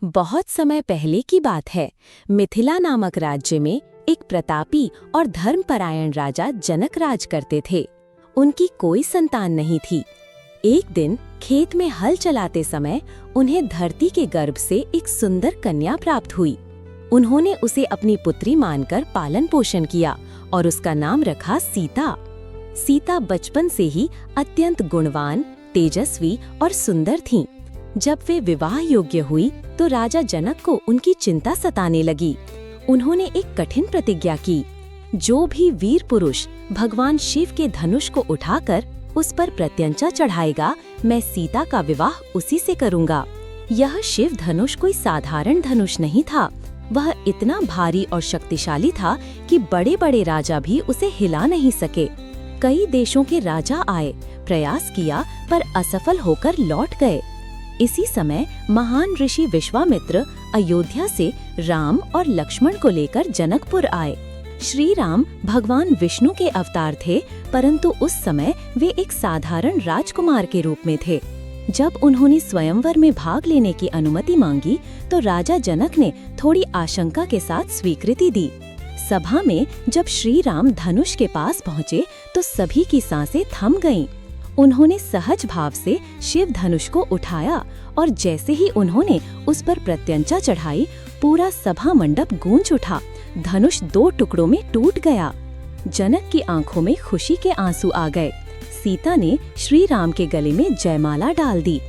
बहुत समय पहले की बात है। मिथिला नामक राज्य में एक प्रतापी और धर्मपरायण राजा जनक राज करते थे। उनकी कोई संतान नहीं थी। एक दिन खेत में हल चलाते समय उन्हें धरती के गर्भ से एक सुंदर कन्या प्राप्त हुई। उन्होंने उसे अपनी पुत्री मानकर पालन पोषण किया और उसका नाम रखा सीता। सीता बचपन से ही अत्यंत गुणवान, तेजस्वी और सुंदर थीं। जब वे विवाह योग्य हुई तो राजा जनक को उनकी चिंता सताने लगी। उन्होंने एक कठिन प्रतिज्ञा की, जो भी वीर पुरुष भगवान शिव के धनुष को उठाकर उस पर प्रत्यंचा चढ़ाएगा, मैं सीता का विवाह उसी से करूंगा। यह शिव धनुष कोई साधारण धनुष नहीं था। वह इतना भारी और शक्तिशाली था कि बड़े बड़े राजा भी उसे हिला नहीं सके। कई देशों के राजा आए, प्रयास किया, पर असफल होकर लौट गए। इसी समय महान ऋषि विश्वामित्र अयोध्या से राम और लक्ष्मण को लेकर जनकपुर आए। श्री राम भगवान विष्णु के अवतार थे, परंतु उस समय वे एक साधारण राजकुमार के रूप में थे। जब उन्होंने स्वयंवर में भाग लेने की अनुमति मांगी तो राजा जनक ने थोड़ी आशंका के साथ स्वीकृति दी। सभा में जब श्री राम धनुष के पास पहुँचे तो सभी की सांसें थम गईं। उन्होंने सहज भाव से शिव धनुष को उठाया और जैसे ही उन्होंने उस पर प्रत्यंचा चढ़ाई, पूरा सभा मंडप गूंज उठा। धनुष 2 टुकड़ों में टूट गया। जनक की आंखों में खुशी के आंसू आ गए। सीता ने श्री राम के गले में जयमाला डाल दी।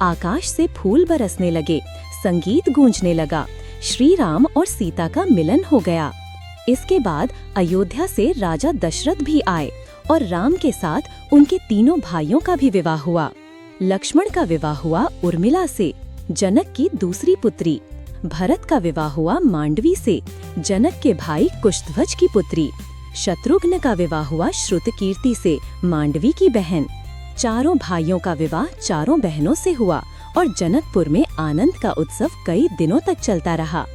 आकाश से फूल बरसने लगे, संगीत गूंजने लगा। श्री राम और सीता का मिलन हो गया। इसके बाद अयोध्या से राजा दशरथ भी आए और राम के साथ उनके तीनों भाइयों का भी विवाह हुआ। लक्ष्मण का विवाह हुआ उर्मिला से, जनक की दूसरी पुत्री। भरत का विवाह हुआ मांडवी से, जनक के भाई कुशध्वज की पुत्री। शत्रुघ्न का विवाह हुआ श्रुतकीर्ति से, मांडवी की बहन। चारों भाइयों का विवाह चारों बहनों से हुआ और जनकपुर में आनंद का उत्सव कई दिनों तक चलता रहा।